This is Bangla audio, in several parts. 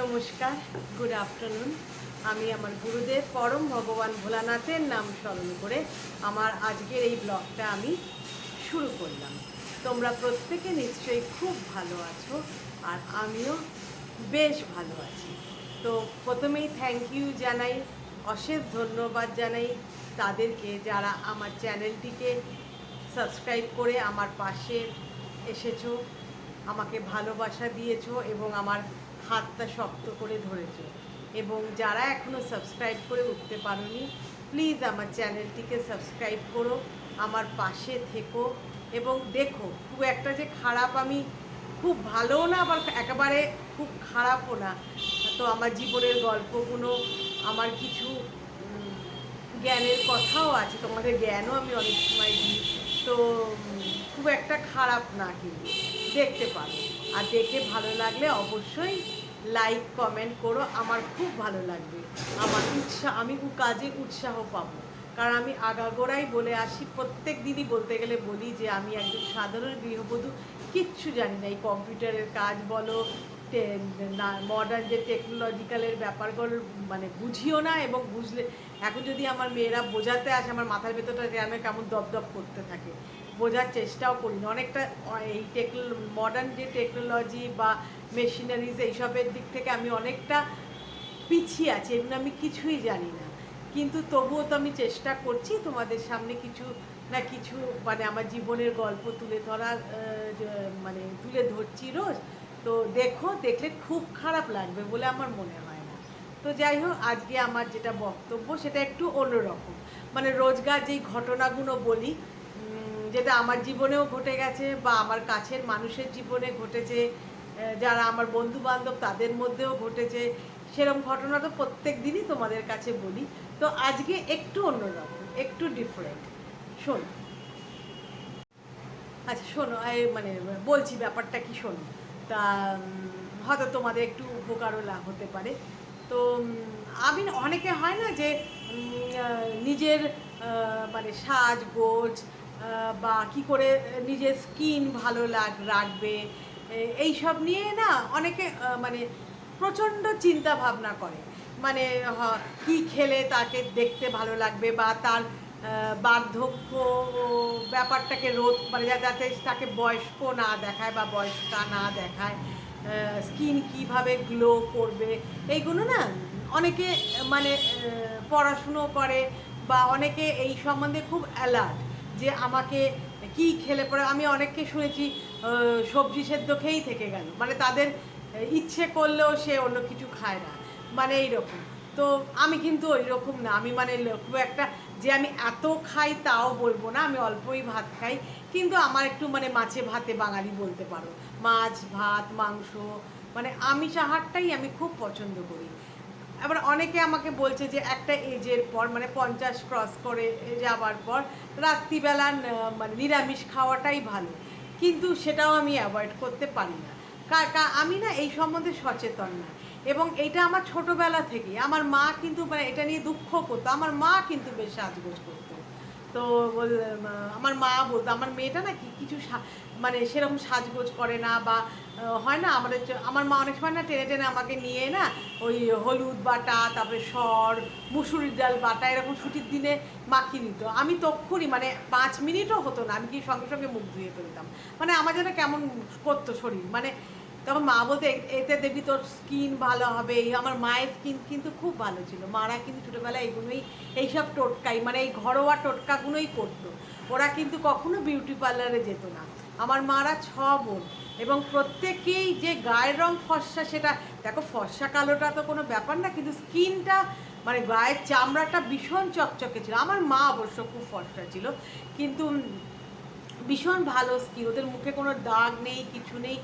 নমস্কার, গুড আফটারনুন। আমি আমার গুরুদেব পরম ভগবান ভোলানাথের নাম স্মরণ করে আমার আজকের এই ব্লগটা আমি শুরু করলাম। তোমরা প্রত্যেকে নিশ্চয়ই খুব ভালো আছো, আর আমিও বেশ ভালো আছি। তো প্রথমেই থ্যাংক ইউ জানাই, অশেষ ধন্যবাদ জানাই তাদেরকে যারা আমার চ্যানেলটিকে সাবস্ক্রাইব করে আমার পাশে এসেছো, আমাকে ভালোবাসা দিয়েছো এবং আমার হাতটা শক্ত করে ধরেছো। এবং যারা এখনও সাবস্ক্রাইব করে উঠতে পারোনি, প্লিজ আমার চ্যানেলটিকে সাবস্ক্রাইব করো, আমার পাশে থেকো এবং দেখো। খুব একটা যে খারাপ, আমি খুব ভালোও না আবার একেবারে খুব খারাপও না। তো আমার জীবনের গল্পগুলো, আমার কিছু জ্ঞানের কথাও আছে, তোমাদের জ্ঞানও আমি অনেক সময় দিই। তো খুব একটা খারাপ না, কিন্তু দেখতে পারো। আর দেখে ভালো লাগলে অবশ্যই লাইক কমেন্ট করো, আমার খুব ভালো লাগবে। আমার আমি কাজে উৎসাহ পাবো। কারণ আমি আগাগোড়াই বলে আসি, প্রত্যেক দিনই বলতে গেলে বলি যে আমি একজন সাধারণ গৃহবধূ, কিচ্ছু জানি না। এই কম্পিউটারের কাজ বলো, মডার্ন যে টেকনোলজিক্যালের ব্যাপারগুলো মানে বুঝিও না, এবং বুঝলে এখন যদি আমার মেয়েরা বোঝাতে আসে, আমার মাথার ভেতরটা কেমন দপদপ করতে থাকে, বোঝার চেষ্টাও করি না অনেকটা। এই মডার্ন যে টেকনোলজি বা মেশিনারিজ এইসবের দিক থেকে আমি অনেকটা পিছিয়ে আছি, এগুলো আমি কিছুই জানি না। কিন্তু তবুও তো আমি চেষ্টা করছি তোমাদের সামনে কিছু না কিছু মানে আমার জীবনের গল্প তুলে ধরার, মানে তুলে ধরছি রোজ। তো দেখো, দেখলে খুব খারাপ লাগবে বলে আমার মনে হয় না। তো যাই হোক, আজকে আমার যেটা বক্তব্য সেটা একটু অন্যরকম। মানে রোজগার যেই ঘটনাগুলো বলি, যেটা আমার জীবনেও ঘটে গেছে বা আমার কাছের মানুষের জীবনে ঘটেছে, যারা আমার বন্ধু বান্ধব তাদের মধ্যেও ঘটেছে, সেরকম ঘটনা তো প্রত্যেক দিনই তোমাদের কাছে বলি। তো আজকে একটু অন্যরকম, একটু ডিফারেন্ট। শোনো, আচ্ছা শোনো, মানে বলছি ব্যাপারটা কি, শোনো। তা হয়তো তোমাদের একটু উপকারও লাভ হতে পারে। তো আমি অনেকে হয় না যে নিজের মানে সাজগোজ বা কি করে নিজের স্কিন ভালো রাখবে, এইসব নিয়ে না অনেকে মানে প্রচণ্ড চিন্তা ভাবনা করে। মানে কি খেলে তাকে দেখতে ভালো লাগবে, বা তার বার্ধক্য ব্যাপারটাকে রোধ মানে যাতে তাকে বয়স্ক না দেখায় বা বয়স্কা না দেখায়, স্কিন কিভাবে গ্লো করবে, এইগুলো না অনেকে মানে পড়াশুনো করে, বা অনেকে এই সম্বন্ধে খুব অ্যালার্ট যে আমাকে কি খেলে পরে। আমি অনেককে শুনেছি সবজি সেদ্ধ খেয়েই থেকে গেল, মানে তাদের ইচ্ছে করলেও সে অন্য কিছু খায় না, মানে এইরকম। তো আমি কিন্তু ওই রকম না, আমি মানে খুব একটা যে আমি এত খাই তাও বলবো না, আমি অল্পই ভাত খাই। কিন্তু আমার একটু মানে মাছে ভাতে বাঙালি বলতে পারো, মাছ ভাত মাংস, মানে আমিষ আহারটাই আমি খুব পছন্দ করি। এবার অনেকে আমাকে বলছে যে একটা এজের পর, মানে 50 ক্রস করে যাওয়ার পর রাত্রিবেলা মানে নিরামিষ খাওয়াটাই ভালো, কিন্তু সেটাও আমি অ্যাভয়েড করতে পারি না। আমি না এই সম্বন্ধে সচেতন না, এবং এটা আমার ছোটোবেলা থেকেই। আমার মা কিন্তু মানে এটা নিয়ে দুঃখ করতো, আমার মা কিন্তু বেশ সাজগোজ করতো। তো আমার মা বলতো আমার মেয়েটা না কিছু মানে সেরকম সাজগোজ করে না, বা হয় না আমাদের আমার মা অনেক সময় না টেনে টেনে আমাকে নিয়ে না ওই হলুদ বাটা, তারপরে মুসুরির ডাল বাটা এরকম ছুটির দিনে মাখিয়ে দিত। আমি তক্ষুনি মানে 5 মিনিটও হতো না, আমি কি সঙ্গে সঙ্গে মুখ ধুয়ে ফেলতাম। মানে আমার যেন কেমন করতো শরীর, মানে তখন মা বলতে এতে দেখবি তোর স্কিন ভালো হবে। আমার মায়ের স্কিন কিন্তু খুব ভালো ছিল, মারা কিন্তু ছোটোবেলায় এইগুলোই, এইসব টোটকাই মানে এই ঘরোয়া টোটকাগুলোই করতো। ওরা কিন্তু কখনো বিউটি পার্লারে যেত না। আমার মারা 6 বোন, এবং প্রত্যেকেই যে গায়ের রং ফর্সা, সেটা দেখো ফর্সা কালোটা তো কোনো ব্যাপার না, কিন্তু স্কিনটা মানে গায়ের চামড়াটা ভীষণ চকচকে ছিল। আমার মা অবশ্য খুব ফর্সা ছিল, কিন্তু ভীষণ ভালো স্কিন, ওদের মুখে কোনো দাগ নেই, কিছু নেই,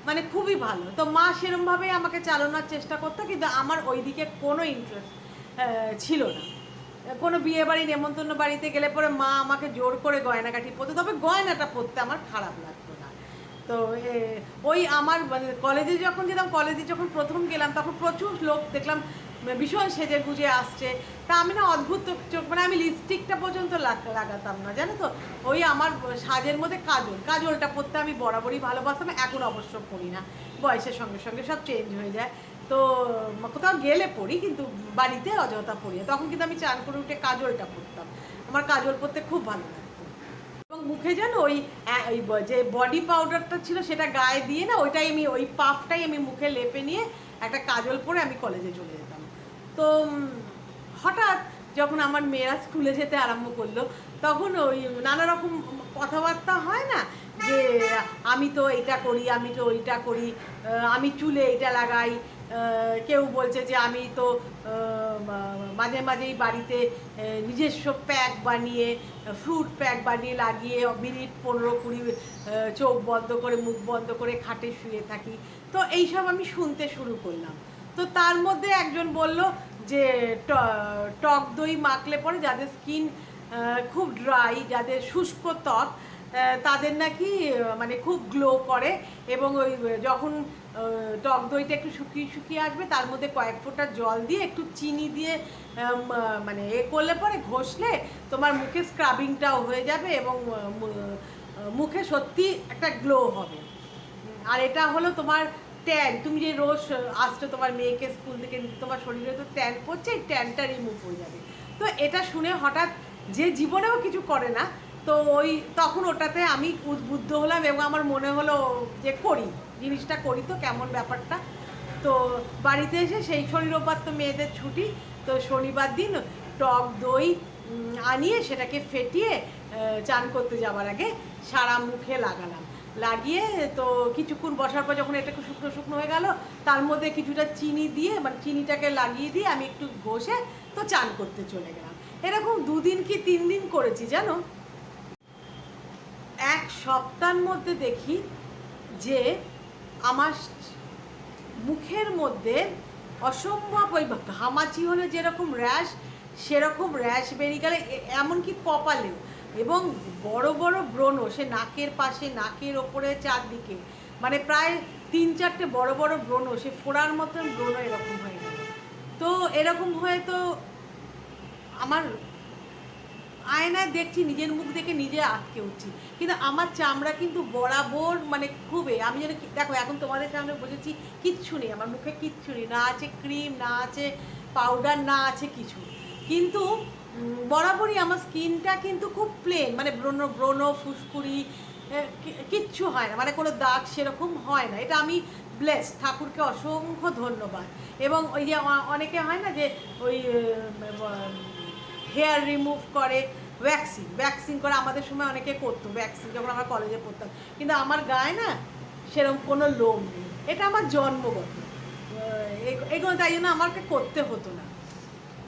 মানে খুবই ভালো। তো মা সেরমভাবেই আমাকে চালানোর চেষ্টা করতো, কিন্তু আমার ওই দিকে কোনো ইন্টারেস্ট ছিল না। কোনো বিয়ে বাড়ি নেমন্তন্ন বাড়িতে গেলে পরে মা আমাকে জোর করে গয়নাগাটি পরতে, তবে গয়নাটা পরতে আমার খারাপ লাগতো না। তো ওই আমার মানে কলেজে যখন যেতাম, কলেজে যখন প্রথম গেলাম তখন প্রচুর লোক দেখলাম ভীষণ সেজে গুজে আসছে। তা আমি না অদ্ভুত চোখ, মানে আমি লিপস্টিকটা পর্যন্ত লাগাতাম না, জানো তো। ওই আমার সাজের মধ্যে কাজলটা পরতে আমি বরাবরই ভালোবাসতাম, এখন অবশ্য পড়ি না, বয়সের সঙ্গে সঙ্গে সব চেঞ্জ হয়ে যায়। তো কোথাও গেলে পড়ি, কিন্তু বাড়িতে অযথা পড়ি। তখন কিন্তু আমি চান করে উঠে কাজলটা পরতাম, আমার কাজল পরতে খুব ভালো লাগতো। এবং মুখে যেন ওই যে বডি পাউডারটা ছিল সেটা গায়ে দিয়ে না, ওইটাই আমি ওই পাফটাই আমি মুখে লেপে নিয়ে একটা কাজল পরে আমি কলেজে চলে যেতাম। তো হঠাৎ যখন আমার মেয়েরা স্কুলে যেতে আরম্ভ করলো, তখন ওই নানা রকম কথাবার্তা হয় না, যে আমি তো এটা করি, আমি তো ওইটা করি, আমি চুলে এটা লাগাই, কেউ বলছে যে আমি তো মাঝে মাঝেই বাড়িতে নিজস্ব প্যাক বানিয়ে, ফ্রুট প্যাক বানিয়ে লাগিয়ে মিনিট 15-20 চোখ বন্ধ করে মুখ বন্ধ করে খাটে শুয়ে থাকি। তো এইসব আমি শুনতে শুরু করলাম। তো তার মধ্যে একজন বলল যে টক দই মাখলে পরে যাদের স্কিন খুব ড্রাই, যাদের শুষ্ক ত্বক, তাদের নাকি মানে খুব গ্লো করে, এবং ওই যখন টক দইটা একটু শুকিয়ে শুকিয়ে আসবে তার মধ্যে কয়েক ফোঁটা জল দিয়ে একটু চিনি দিয়ে মানে করলে পরে ঘষলে তোমার মুখে স্ক্রাবিংটাও হয়ে যাবে, এবং মুখে সত্যি একটা গ্লো হবে। আর এটা হলো তোমার ট্যান, তুমি যে রোজ আসছো তোমার মেয়েকে স্কুল থেকে নিতে, তোমার শরীরে তো ট্যান পড়ছে, এই ট্যানটা রিমুভ হয়ে যাবে। তো এটা শুনে হঠাৎ, যে জীবনেও কিছু করে না, তো ওই তখন ওটাতে আমি উদ্বুদ্ধ হলাম, এবং আমার মনে হলো যে করি, জিনিসটা করি তো কেমন ব্যাপারটা। তো বাড়িতে এসে সেই শনিবার তো মেয়েদের ছুটি, তো শনিবার দিন টক দই আনিয়ে সেটাকে ফেটিয়ে চান করতে যাওয়ার আগে সারা মুখে লাগালাম। লাগিয়ে তো কিছুক্ষণ বসার পর যখন এটা একটু শুকনো শুকনো হয়ে গেল, তার মধ্যে কিছুটা চিনি দিয়ে, মানে চিনিটাকে লাগিয়ে দিয়ে আমি একটু ঘষে তো চান করতে চলে গেলাম। এরকম 2 দিন কি 3 দিন করেছি জানো। এক সপ্তাহের মধ্যে দেখি যে আমার মুখের মধ্যে অসম্ভব, ওই ঘামাচি হলে যেরকম র্যাশ, সেরকম র্যাশ বেরিয়ে গেলে, এমনকি কপালেও, এবং বড় বড় ব্রণ, সে নাকের পাশে, নাকের ওপরে, চারদিকে, মানে প্রায় 3-4টে বড় বড় ব্রণ, সে ফোড়ার মতন ব্রণ এরকম হয়ে গেল। তো এরকম হয়ে তো আমার আয়নায় দেখছি নিজের মুখ দেখে নিজে আটকে উঠছি, কিন্তু আমার চামড়া কিন্তু বরাবর মানে খুবই, আমি যেন দেখো এখন তোমাদের সামনে বসেছি, কিচ্ছু নেই আমার মুখে, কিচ্ছু নেই, না আছে ক্রিম, না আছে পাউডার, না আছে কিছু, কিন্তু বরাবরই আমার স্কিনটা কিন্তু খুব প্লেন, মানে ব্রণ ব্রণ ফুসকুড়ি কিচ্ছু হয় না, মানে কোনো দাগ সেরকম হয় না। এটা আমি ব্লেস, ঠাকুরকে অসংখ্য ধন্যবাদ। এবং ওই যে অনেকে হয় না যে ওই হেয়ার রিমুভ করে, ভ্যাকসিন করে, আমাদের সময় অনেকে করতো ভ্যাকসিন যখন আমরা কলেজে পড়তাম, কিন্তু আমার গায়ে না সেরকম কোনো লোম নেই, এটা আমার জন্মগত, এগুলো তাই জন্য আমাকে করতে হতো না।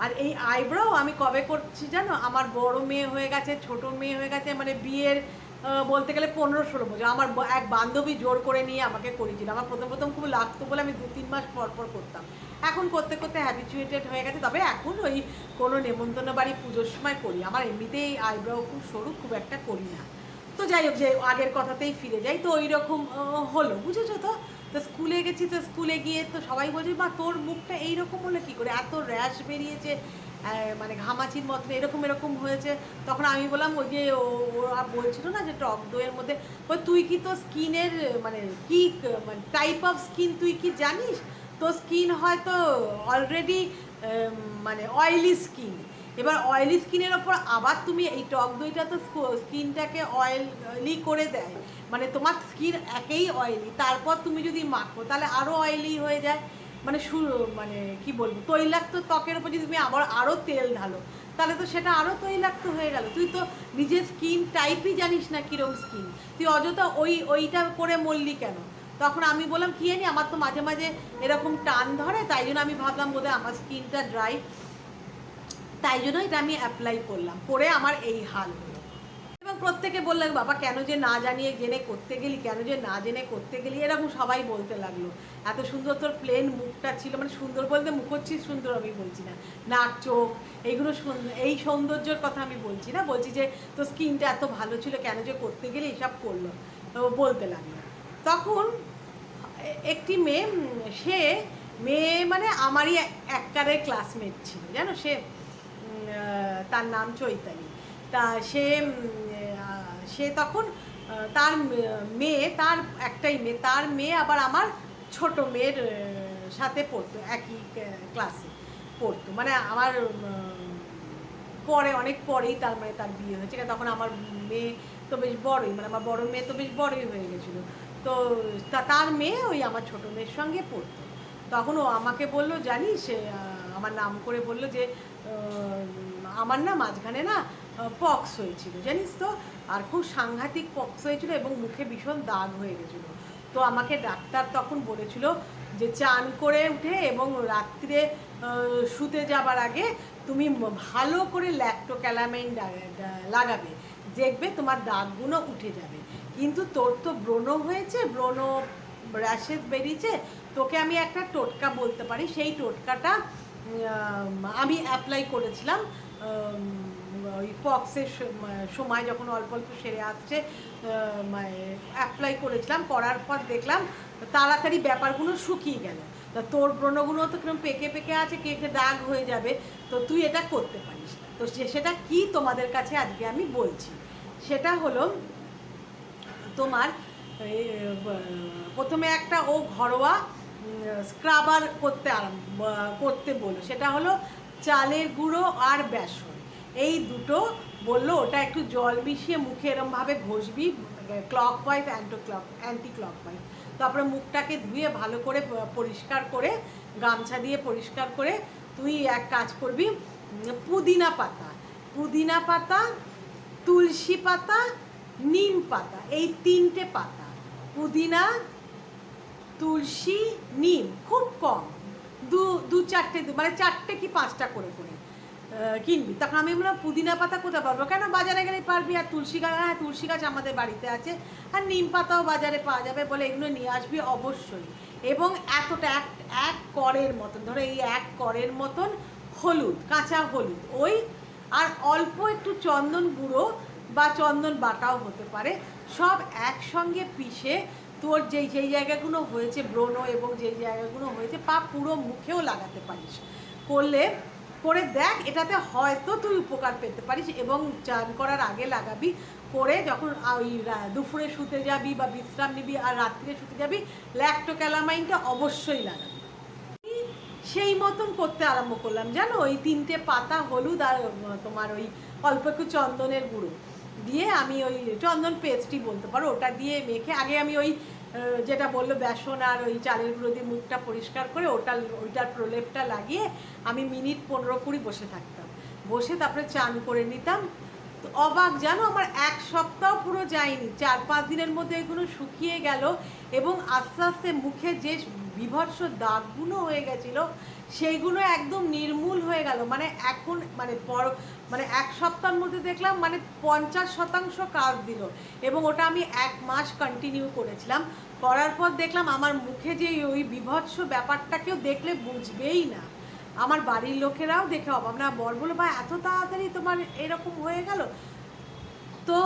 আর এই আইব্রো আমি কবে করছি জানো, আমার বড় মেয়ে হয়ে গেছে, ছোট মেয়ে হয়ে গেছে, মানে বিয়ের বলতে গেলে 15-16 বছর, আমার এক বান্ধবী জোর করে নিয়ে আমাকে করিয়েছিল। আমার প্রথম প্রথম খুব লাগতো বলে আমি 2-3 মাস পর পর করতাম, এখন করতে করতে হ্যাবিচুয়েটেড হয়ে গেছে। তবে এখন ওই কোনো নেমন্তন্ন বাড়ি পুজোর সময় করি, আমার এমনিতেই আইব্রো খুব সরু, খুব একটা করি না। তো যাই হোক, যে আগের কথাতেই ফিরে যাই, তো ওই রকম হলো, বুঝেছো তো। তো স্কুলে গেছি, তো স্কুলে গিয়ে তো সবাই বলছে, বা তোর মুখটা এইরকম হলো কী করে, এত র্যাশ বেরিয়েছে, মানে ঘামাচির মতন এরকম এরকম হয়েছে। তখন আমি বললাম, ওই যে ওরা বলছিল না যে টক দইয়ের মধ্যে, ওই তুই কি তো স্কিনের মানে কি মানে টাইপ অফ স্কিন তুই কি জানিস, তো স্কিন হয়তো অলরেডি মানে অয়েলি স্কিন, এবার অয়েলি স্কিনের ওপর আবার তুমি এই টক দইটা তো স্কিনটাকে অয়েলি করে দেয়, মানে তোমার স্কিন একেই অয়েলি, তারপর তুমি যদি মাখো তাহলে আরও অয়েলি হয়ে যায়, মানে মানে কি বলবো, তৈলাক্ত ত্বকের উপর যদি তুমি আবার আরও তেল ঢালো, তাহলে তো সেটা আরও তৈলাক্ত হয়ে গেল। তুই তো নিজের স্কিন টাইপই জানিস না কীরকম স্কিন, তুই অযথা ওইটা করে মরলি কেন। তখন আমি বললাম কি জানি, আমার তো মাঝে মাঝে এরকম টান ধরে, তাই জন্য আমি ভাবলাম বোধহয় আমার স্কিনটা ড্রাই, তাই জন্য এটা আমি অ্যাপ্লাই করলাম, করে আমার এই হাল হলো। এবং প্রত্যেকে বললেন, বাবা কেন যে না জানিয়ে জেনে করতে গেলি, কেন যে না জেনে করতে গেলি, এরকম সবাই বলতে লাগলো। এত সুন্দর তোর প্লেন মুখটা ছিল, মানে সুন্দর বলতে মুখ হচ্ছিস সুন্দর আমি বলছি না, নাক চোখ এইগুলো এই সৌন্দর্যের কথা আমি বলছি না, বলছি যে তোর স্কিনটা এত ভালো ছিল, কেন যে করতে গেলি এইসব করলো, তো বলতে লাগলো। তখন একটি মেয়ে, সে মেয়ে মানে আমারই একবারের ক্লাসমেট ছিল জানো, সে তার নাম চৈতালি। তা সে তখন তার মেয়ে, তার একটাই মেয়ে, তার মেয়ে আবার আমার ছোট মেয়ের সাথে পড়তো, একই ক্লাসে পড়তো, মানে আমার পরে অনেক পরেই তার মানে তার বিয়ে হয়েছে। তখন আমার মেয়ে তো বেশ বড়ই, মানে আমার বড় মেয়ে তো বেশ বড়ই হয়ে গেছিলো। তো তার মেয়ে ওই আমার ছোটো মেয়ের সঙ্গে পড়তো। তখন ও আমাকে বললো, জানিস, আমার নাম করে বললো যে আমার না মাঝখানে না পক্স হয়েছিল জানিস তো, আর খুব সাংঘাতিক পক্স হয়েছিল এবং মুখে ভীষণ দাগ হয়ে গেছিলো। তো আমাকে ডাক্তার তখন বলেছিল যে চান করে উঠে এবং রাত্রে শুতে যাবার আগে তুমি ভালো করে ল্যাক্টোক্যালামাইন লাগাবে, দেখবে তোমার দাগগুলো উঠে যাবে। কিন্তু তোর তো ব্রণ হয়েছে, ব্রণ র্যাশেস বেরিয়েছে, তোকে আমি একটা টোটকা বলতে পারি। সেই টোটকাটা আমি অ্যাপ্লাই করেছিলাম ওই পক্সের সময়, যখন অল্প অল্প সেরে আসছে অ্যাপ্লাই করেছিলাম। করার পর দেখলাম তাড়াতাড়ি ব্যাপারগুলো শুকিয়ে গেল। তা তোর ব্রণগুলো তো কিরকম পেকে পেকে আছে, কেটে দাগ হয়ে যাবে, তো তুই এটা করতে পারিস। তো সেটা কি তোমাদের কাছে আজকে আমি বলছি। সেটা হলো তোমার প্রথমে একটা ও ঘরোয়া স্ক্রাবার করতে বললো। সেটা হলো চালের গুঁড়ো আর বেসন, এই দুটো বললো, ওটা একটু জল মিশিয়ে মুখে এরমভাবে ঘষবি, ক্লকওয়াইজ অ্যান্টি ক্লকওয়াইজ। তারপরে মুখটাকে ধুয়ে ভালো করে পরিষ্কার করে গামছা দিয়ে পরিষ্কার করে তুই এক কাজ করবি, পুদিনা পাতা, তুলসী পাতা, নিম পাতা, এই 3টে পাতা, পুদিনা, তুলসী, নিম, খুব কম, দু চারটে, মানে 4টে কি 5টা করে কিনবি। তখন আমি বললাম পুদিনা পাতা কোথায় পাবো, কেন বাজারে গেলেই পারবি, আর তুলসী গাছ, হ্যাঁ তুলসী গাছ আমাদের বাড়িতে আছে, আর নিম পাতাও বাজারে পাওয়া যাবে, বলে এগুলো নিয়ে আসবি অবশ্যই। এবং এতটা এক করের মতন, ধরো এই 1 করের মতন হলুদ, কাঁচা হলুদ, ওই আর অল্প একটু চন্দন গুঁড়ো বা চন্দন বাটাও হতে পারে, সব একসঙ্গে পিষে তোর যেই জায়গাগুলো হয়েছে ব্রণ এবং যেই জায়গাগুলো হয়েছে পা, পুরো মুখেও লাগাতে পারিস। করে দেখ, এটাতে হয়তো তুই উপকার পেতে পারিস। এবং চান করার আগে লাগাবি, করে যখন ওই দুপুরে শুতে যাবি বা বিশ্রাম নিবি আর রাত্রে শুতে যাবি, ল্যাক্টোক্যালামাইনটা অবশ্যই লাগাবি। সেই মতন করতে আরম্ভ করলাম জানো, ওই 3টে পাতা, হলুদ আর তোমার ওই অল্প একটু চন্দনের গুঁড়ো দিয়ে, আমি ওই চন্দন পেস্টই বলতে পারো, ওটা দিয়ে মেখে আগে আমি ওই যেটা বললো বেসন আর ওই চালের গুঁড়ো দিয়ে মুখটা পরিষ্কার করে ওইটার প্রলেপটা লাগিয়ে আমি মিনিট 15-20 বসে থাকতাম, বসে তারপরে চান করে নিতাম। তো অবাক জানো, আমার 1 সপ্তাহ পুরো যায়নি, 4-5 দিনের মধ্যে এগুলো শুকিয়ে গেল এবং আস্তে আস্তে মুখে যে বিভৎস দাগগুলো হয়ে গেছিলো সেইগুলো একদম নির্মূল হয়ে গেল। মানে এখন মানে 1 সপ্তাহের মধ্যে দেখলাম মানে 50% কাজ দিল। এবং ওটা আমি 1 মাস কন্টিনিউ করেছিলাম। করার পর দেখলাম আমার মুখে যে ওই বিভৎস ব্যাপারটা কেউ দেখলে বুঝবেই না, আমার বাড়ির লোকেরাও দেখে অবাক। না, বর বলো বা এত তাড়াতাড়ি তোমার এরকম হয়ে গেল। তো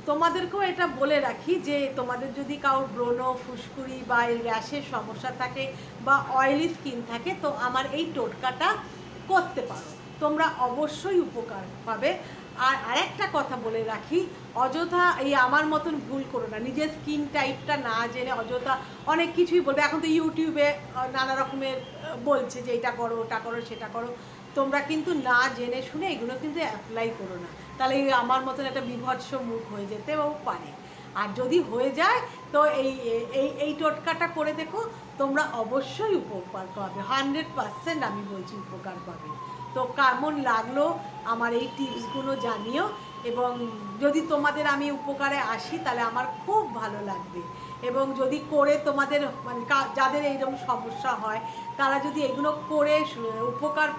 তোমাদেরকেও এটা বলে রাখি যে তোমাদের যদি কারোর ব্রণ, ফুসকুড়ি বা এই র্যাশের সমস্যা থাকে বা অয়েলি স্কিন থাকে, তো আমার এই টোটকাটা করতে পারো, তোমরা অবশ্যই উপকার পাবে। আর আরেকটা কথা বলে রাখি, অযথা এই আমার মতন ভুল করো না, নিজের স্কিন টাইপটা না জেনে অযথা অনেক কিছুই বলবে। এখন তো ইউটিউবে নানা রকমের বলছে যে এটা করো, ওটা করো, সেটা করো, তোমরা কিন্তু না জেনে শুনে এগুলো কিন্তু অ্যাপ্লাই করো না, তাহলে আমার মতন একটা বিভৎস মুখ হয়ে যেতেও পারে। আর যদি হয়ে যায় তো এই টোটকাটা করে দেখো, তোমরা অবশ্যই উপকার পাবে, 100% আমি বলছি উপকার পাবে। তো কেমন লাগলো আমার এই টিপসগুলো জানিও, এবং যদি তোমাদের আমি উপকারে আসি তাহলে আমার খুব ভালো লাগবে। এবং যদি করে তোমাদের মানে যাদের এইরকম সমস্যা হয় তারা যদি এগুলো করে উপকার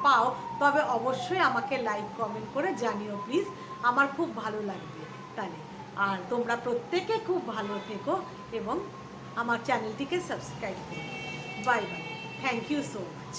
পাও, তবে অবশ্যই আমাকে লাইক কমেন্ট করে জানিও প্লিজ, আমার খুব ভালো লাগবে তাহলে। আর তোমরা প্রত্যেকে খুব ভালো থেকো এবং আমার চ্যানেলটিকে সাবস্ক্রাইব করো। Bye bye, thank you so much.